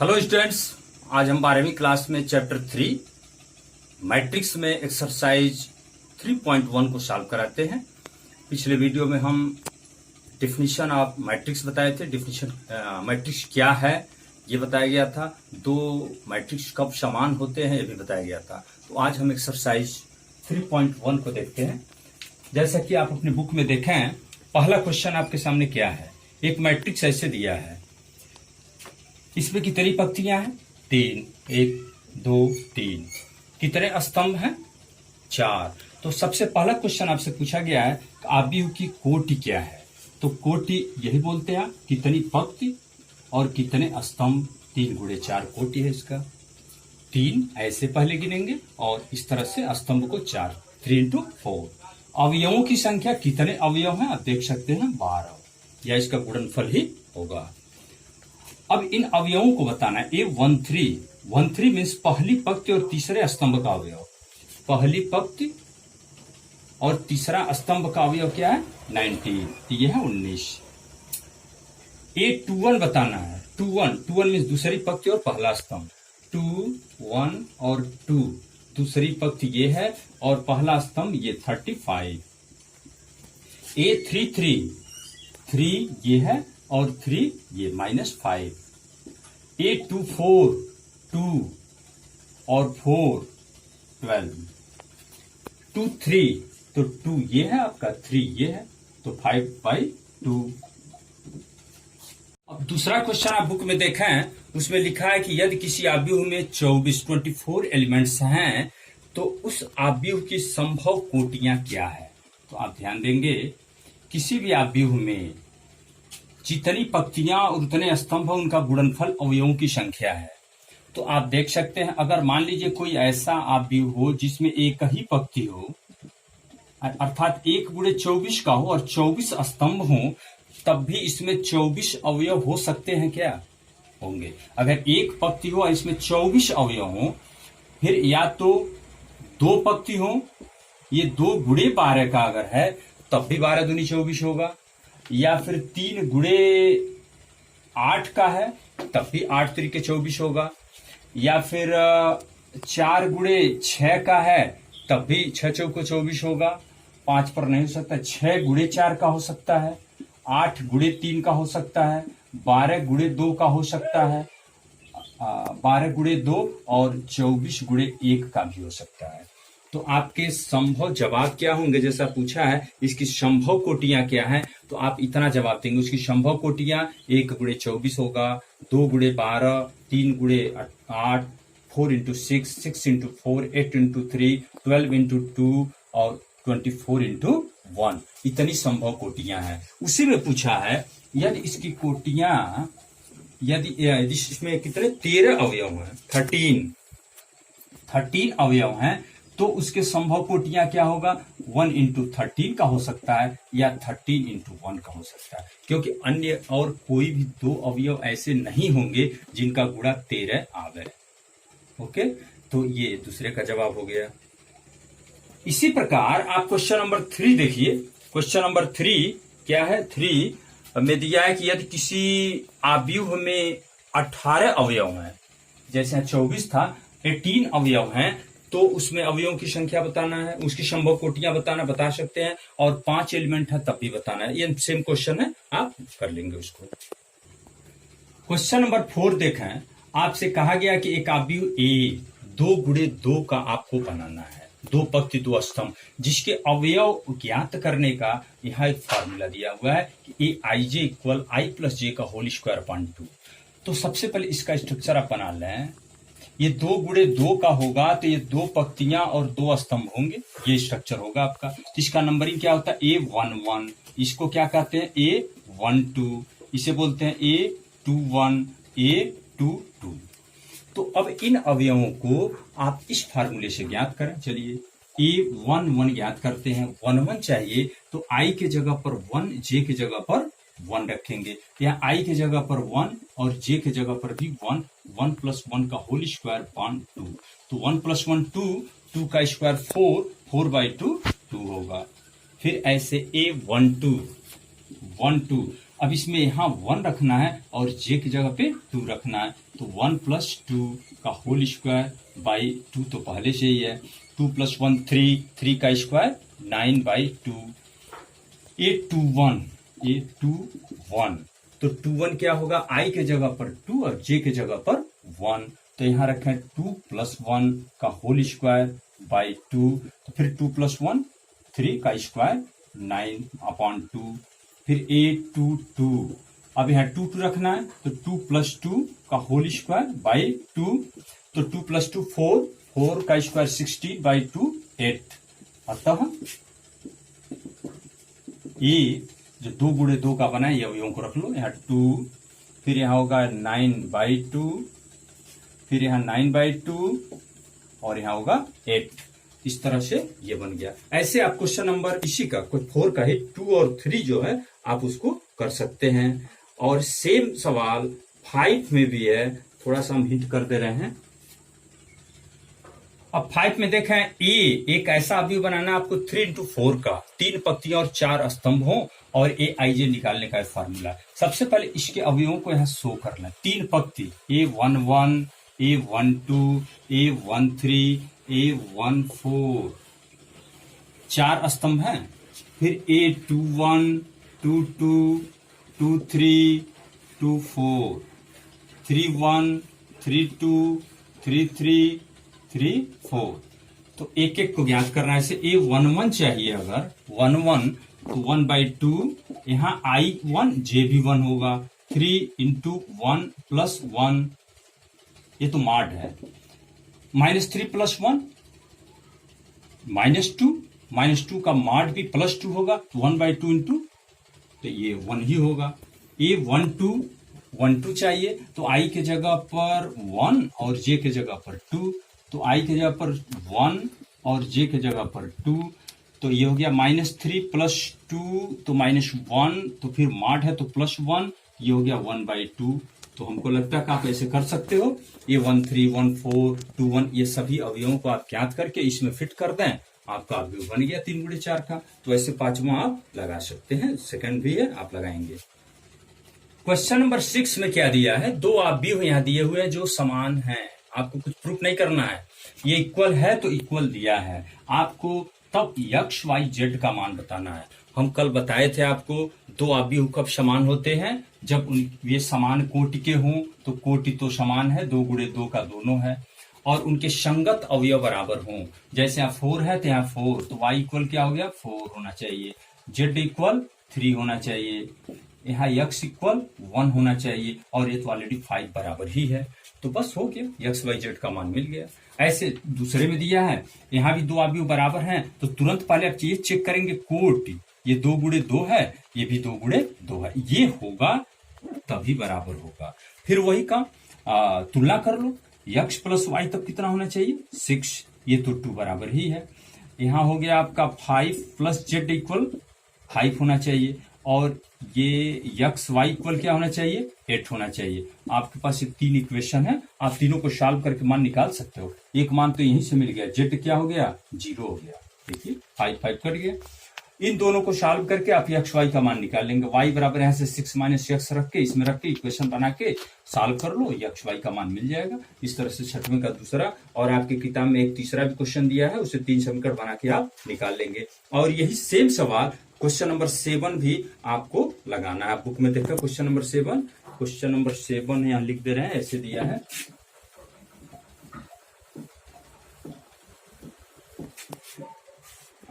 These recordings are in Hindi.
हेलो स्टूडेंट्स, आज हम 12वीं क्लास में चैप्टर 3 मैट्रिक्स में एक्सरसाइज 3.1 को सॉल्व कराते हैं। पिछले वीडियो में हम डेफिनेशन ऑफ मैट्रिक्स बताए थे। डेफिनेशन मैट्रिक्स क्या है ये बताया गया था। दो मैट्रिक्स कब समान होते हैं ये भी बताया गया था। तो आज हम एक्सरसाइज 3.1 को देखते हैं। जैसा कि आप अपने बुक में देखें, पहला क्वेश्चन आपके सामने क्या है। एक मैट्रिक्स ऐसे दिया है, इसमें कितनी पंक्तियां हैं? 3, 1, 2, 3। कितने स्तंभ हैं? 4। तो सबसे पहला क्वेश्चन आपसे पूछा गया है आव्यूह की कोटि क्या है। तो कोटि यही बोलते हैं, कितनी पंक्ति और कितने स्तंभ। 3 गुणे 4 कोटि है इसका। 3 ऐसे पहले गिनेंगे और इस तरह से स्तंभ को 4। 3 × 4। अवयवों की संख्या कितने अवयव हैं आप देख सकते हैं, 12, या इसका गुणनफल ही होगा। अब इन अवयवों को बताना है। A13 मीन्स पहली पंक्ति और तीसरे स्तंभ का अवयव। पहली पंक्ति और तीसरा स्तंभ का अवयव क्या है? 19, ये है 19। A21 बताना है। 21 मीन्स दूसरी पंक्ति और पहला स्तंभ। 2, 1 और 2 दूसरी पंक्ति ये है और पहला स्तंभ ये 35। A33 3 ये है और 3 ये -5। A24 2 और 4 12। 23 तो 2 ये है आपका, 3 ये है, तो 5/2। अब दूसरा क्वेश्चन आप बुक में देखें, उसमें लिखा है कि यदि किसी आव्यूह में 24 एलिमेंट्स हैं तो उस आव्यूह की संभव कोटियां क्या है। तो आप ध्यान देंगे, किसी भी आव्यूह में जितनी पंक्तियां और उतने स्तंभ उनका गुणनफल अवयवों की संख्या है। तो आप देख सकते हैं, अगर मान लीजिए कोई ऐसा आव्यूह हो जिसमें एक ही पंक्ति हो, अर्थात 1 गुणे 24 का हो और 24 स्तंभ हो, तब भी इसमें 24 अवयव हो सकते हैं क्या? होंगे। अगर एक पंक्ति हो और इसमें 24 अवयव हो, फिर या तो 2 पंक्ति हो, ये 2 गुणे 12 का अगर है तब भी 12 दूनी 24 होगा, या फिर 3 गुणे 8 का है तब भी 8 तरीके 24 होगा, या फिर 4 गुणे 6 का है तब भी 6 चौको 24 होगा। 5 पर नहीं हो सकता। 6 गुणे 4 का हो सकता है, 8 गुणे 3 का हो सकता है, 12 गुणे 2 का हो सकता है, 12 गुणे 2 और 24 गुणे 1 का भी हो सकता है। तो आपके संभव जवाब क्या होंगे? जैसा पूछा है इसकी संभव कोटियां क्या हैं, तो आप इतना जवाब देंगे। उसकी संभव कोटियां 1 गुणे 24 होगा, 2 गुणे 12, 3 गुणे 8, 4 × 6, 6 × 4, 8 × 3, 12 × 2 और 24 × 1। इतनी संभव कोटियां हैं। उसी में पूछा है यदि इसकी कोटियां, यदि इसमें कितने 13 अवयव हैं, 13 अवयव हैं, तो उसके संभव कोटियां क्या होगा? 1 × 13 का हो सकता है या 13 × 1 का हो सकता है, क्योंकि अन्य और कोई भी 2 अवयव ऐसे नहीं होंगे जिनका गुणा 13 आवे। ओके, तो ये दूसरे का जवाब हो गया। इसी प्रकार आप क्वेश्चन नंबर 3 देखिए। क्वेश्चन नंबर 3 क्या है? 3 में दिया है कि यदि किसी आव्यूह में 18 अवयव हैं, जैसे 24 था, 18 अवयव हैं, तो उसमें अवयवों की संख्या बताना है, उसकी संभव कोटियां बता सकते हैं, और 5 एलिमेंट है तब भी बताना है। ये सेम क्वेश्चन है, आप कर लेंगे उसको। क्वेश्चन नंबर 4 देखें। आपसे कहा गया कि एक आव्यूह ए 2 गुणे 2 का आपको बनाना है, 2 पंक्ति 2 स्तंभ, जिसके अवयव ज्ञात करने का यहाँ एक फॉर्मूला दिया हुआ है कि aij = i + j का होल स्क्वायर अपॉन 2। तो सबसे पहले इसका स्ट्रक्चर आप बना लें। ये 2 गुणे 2 का होगा तो ये 2 पंक्तियां और 2 स्तंभ होंगे, ये स्ट्रक्चर होगा आपका। इसका नंबरिंग क्या होता है? A11। इसको क्या कहते हैं? A12। इसे बोलते हैं A21, A22। तो अब इन अवयवों को आप इस फार्मूले से ज्ञात करें। चलिए A11 ज्ञात करते हैं। 11 चाहिए तो I के जगह पर 1, J की जगह पर 1 रखेंगे। यहाँ I के जगह पर 1 और J के जगह पर भी 1। 1 + 1 का होल स्क्वायर अपॉन 2। तो 1 + 1 2, 2 का स्क्वायर 4, 4/2 2 होगा। फिर ऐसे A12 1 2 अब इसमें यहाँ 1 रखना है और जे की जगह पे 2 रखना है, तो 1 + 2 का होल स्क्वायर बाई 2 तो पहले से ही है, 2 + 1 3, 3 का स्क्वायर 9/2, 821 तो 21 क्या होगा, आई के जगह पर 2 और जे के जगह पर 1, तो यहाँ रखें 2 + 1 का होल स्क्वायर बाई 2, तो फिर 2 + 1 3 का स्क्वायर 9/2, फिर 822, अब यहाँ 2 रखना है, तो 2 + 2 का होल स्क्वायर बाई 2, तो 2 + 2 4, 4 का स्क्वायर 16/2 8, अतः ये जो 2 गुणे 2 का बना है ये अवयवों को रख लो, यहाँ 2, फिर यहाँ होगा 9/2, फिर यहाँ 9/2 और यहाँ होगा 8, इस तरह से ये बन गया। ऐसे आप क्वेश्चन नंबर इसी का कोई 4 का ही 2 और 3 जो है आप उसको कर सकते हैं। और सेम सवाल 5 में भी है, थोड़ा सा हम हिंट कर दे रहे हैं। अब 5 में देखें, ए एक ऐसा अवयव बनाना आपको 3 × 4 का, 3 पंक्तियां और 4 स्तंभ हो और ए आई जे निकालने का फार्मूला। सबसे पहले इसके अवयवों को यहाँ शो करना, 3 पंक्ति A11, A12, A13, A14, 4 स्तंभ हैं, फिर A21, 22, 23, 24, 31, 32, 33, 34, तो एक एक को ज्ञात करना है। ऐसे A11 चाहिए, अगर 11 तो 1/2, यहाँ I1 जे भी 1 होगा, 3 × 1 + 1, ये तो मॉड है, -3 + 1 -2, -2 का मॉड भी +2 होगा, 1/2 तो ये 1 ही होगा। A12 चाहिए, तो I के जगह पर 1 और J के जगह पर 2, तो I के जगह पर 1 और J के जगह पर 2, तो ये हो गया -3 + 2 तो -1, तो फिर मॉड है तो +1, ये हो गया 1/2। तो हमको लगता है कि आप ऐसे कर सकते हो, ये 13, 14, 21 ये सभी अवयवों को आप ज्ञात करके इसमें फिट कर दें, आपका अवयव बन गया 3 × 4 का। तो ऐसे 5वां आप लगा सकते हैं, सेकंड भी है आप लगाएंगे। क्वेश्चन नंबर 6 में क्या दिया है, 2 अवयव यहाँ दिए हुए हैं जो समान हैं, आपको कुछ प्रूफ नहीं करना है, ये इक्वल है तो इक्वल दिया है, आपको तब x y z का मान बताना है। हम कल बताए थे आपको 2 अवयव कब समान होते हैं, जब ये समान कोटि के हों, तो कोटि तो समान है, 2 × 2 का दोनों है, और उनके संगत अवयव बराबर हों। जैसे यहाँ 4 है तो यहाँ 4, तो y इक्वल क्या हो गया, 4 होना चाहिए, z इक्वल 3 होना चाहिए, यहाँ x इक्वल 1 होना चाहिए, और ये तो ऑलरेडी 5 बराबर ही है, तो बस हो गया, x y z का मान मिल गया। ऐसे दूसरे में दिया है, यहाँ भी 2 अवयव बराबर हैं, तो तुरंत पहले आप ये चेक करेंगे कोटि, ये 2 × 2 है, ये भी 2 × 2 है, ये होगा तभी बराबर होगा। फिर वही का तुलना कर लो, x + y तब कितना होना चाहिए, 6, ये तो 2 बराबर ही है। यहाँ हो गया आपका 5 + z इक्वल 5 होना चाहिए, और ये x y इक्वल क्या होना चाहिए, 8 होना चाहिए। आपके पास ये 3 इक्वेशन है, आप तीनों को सॉल्व करके मान निकाल सकते हो। एक मान तो यहीं से मिल गया, z क्या हो गया, 0 हो गया, देखिए 5 5 कट गया। इन दोनों को सॉल्व करके आप x y का मान निकाल लेंगे, y बराबर यहाँ से 6 - x रख के इसमें रख के इक्वेशन बना के सॉल्व कर लो, x y का मान मिल जाएगा। इस तरह से 6वें का दूसरा, और आपकी किताब में एक तीसरा भी क्वेश्चन दिया है, उसे 3 समीकरण बना के आप निकाल लेंगे। और यही सेम सवाल क्वेश्चन नंबर 7 भी आपको लगाना है। आप बुक में देखा क्वेश्चन नंबर 7, क्वेश्चन नंबर 7 यहाँ लिख दे रहे हैं, ऐसे दिया है,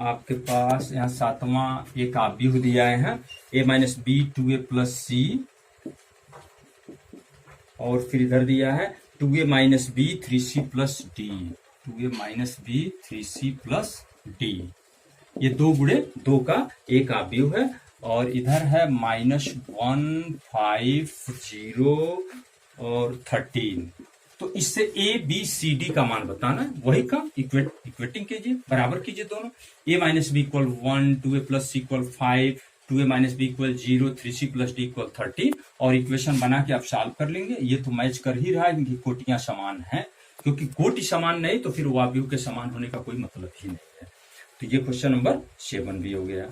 आपके पास यहाँ 7वां एक अवयव दिया है, a - b 2a + c, और फिर इधर दिया है 2a - b 3c + d, 2a - b 3c + d, ये 2 × 2 का एक अवयव है, और इधर है -1 5 0 और 13, तो इससे a b c d का मान बताना है, वही का इक्वेटिंग कीजिए, बराबर कीजिए दोनों, a - b = 1, 2a + c = 5, 2a - b = 0, 3c + d = 13, और इक्वेशन बना के आप सॉल्व कर लेंगे। ये तो मैच कर ही रहा है, इनकी कोटियां समान हैं, क्योंकि कोटि समान नहीं तो फिर वो अवयव के समान होने का कोई मतलब ही नहीं है। तो ये क्वेश्चन नंबर 7 भी हो गया।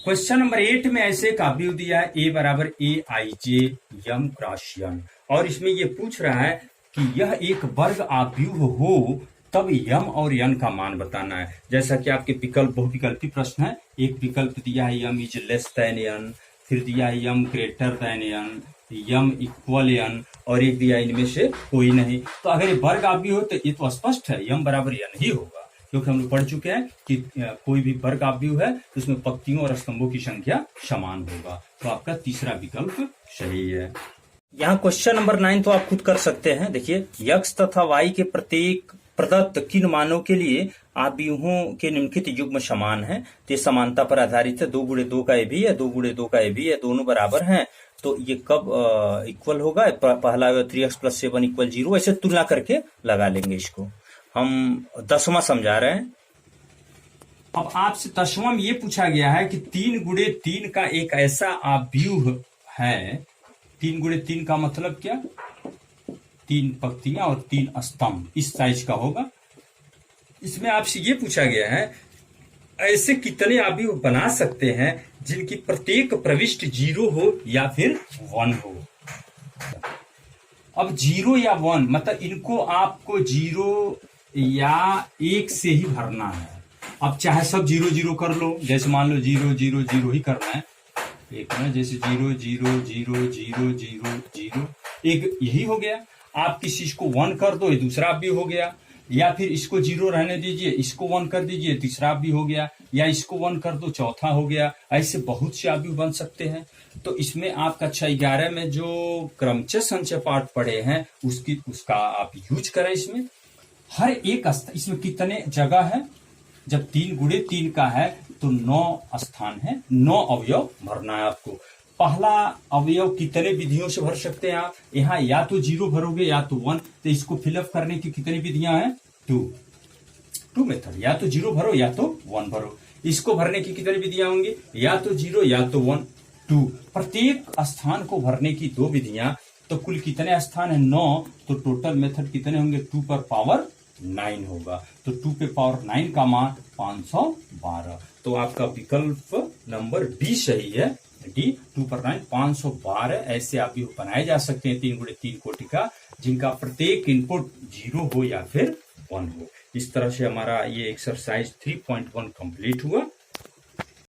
क्वेश्चन नंबर 8 में ऐसे एक अवयव दिया है ए बराबर ए आई जे यम क्रॉस यन, और इसमें ये पूछ रहा है कि यह एक वर्ग अवयव हो तब यम और यन का मान बताना है। जैसा कि आपके विकल्प बहुविकल्पी प्रश्न है, एक विकल्प दिया है यम इज लेस देन यन, फिर दिया है यम ग्रेटर देन यन, यम इक्वल यन, और एक दिया इनमें से कोई नहीं। तो अगर ये वर्ग अवयव हो तो ये तो स्पष्ट है यम बराबर यन ही होगा, क्योंकि हम लोग पढ़ चुके हैं कि कोई भी वर्ग अवयव है तो उसमें पंक्तियों और स्तंभों की संख्या समान होगा। तो आपका तीसरा विकल्प सही है। यहाँ क्वेश्चन नंबर 9 तो आप खुद कर सकते हैं। देखिए, यक्स तथा वाई के प्रत्येक प्रदत्त किन मानों के लिए अवयवों के निम्नलिखित युग्म समान है। तो ये समानता पर आधारित है। 2 गुणे 2 का ए भी है, 2 गुणे 2 का ए भी है, दोनों बराबर हैं। तो ये कब इक्वल होगा? पहला 3x + 7 = 0। ऐसे तुलना करके लगा लेंगे इसको। हम 10वां समझा रहे हैं। अब आपसे 10वां में ये पूछा गया है कि 3 गुणे 3 का एक ऐसा अवयव है। 3 गुणे 3 का मतलब क्या? 3 पंक्तियां और 3 स्तंभ, इस साइज का होगा। इसमें आपसे ये पूछा गया है ऐसे कितने अवयव बना सकते हैं जिनकी प्रत्येक प्रविष्टि 0 हो या फिर 1 हो। अब 0 या 1 मतलब इनको आपको 0 या 1 से ही भरना है। अब चाहे सब 0 0 कर लो, जैसे मान लो 0 0 0 ही करना है, एक ना, जैसे 0 0 0 0 0 0, एक यही हो गया। आप किसी चीज को 1 कर दो, ये दूसरा भी हो गया, या फिर इसको 0 रहने दीजिए, इसको 1 कर दीजिए, तीसरा भी हो गया, या इसको 1 कर दो, चौथा हो गया। ऐसे बहुत से अवयव बन सकते हैं। तो इसमें आप कक्षा 11 में जो क्रमचय संचय पाठ पढ़े हैं उसका आप यूज करें। इसमें हर एक इसमें कितने जगह है? जब 3 गुणे 3 का है तो 9 स्थान है, 9 अवयव भरना है आपको। पहला अवयव कितने विधियों से भर सकते हैं आप? यहाँ या तो 0 भरोगे या तो 1। तो इसको फिलअप करने की कितनी विधियां हैं? 2 मेथड, या तो 0 भरो या तो 1 भरो। इसको भरने की कितनी विधियां होंगी? या तो 0 या तो 1, 2। प्रत्येक स्थान को भरने की 2 विधियां। तो कुल कितने स्थान है? 9। तो टोटल मेथड कितने होंगे? 2 पर पावर 9 होगा। तो 2 पे पावर 9 का मान 512। तो आपका विकल्प नंबर डी सही है। डी 2 पर 9 512 ऐसे अवयव बनाए जा सकते हैं 3 गुणे 3 कोटि का, जिनका प्रत्येक इनपुट 0 हो या फिर 1 हो। इस तरह से हमारा ये एक्सरसाइज 3.1 कंप्लीट हुआ।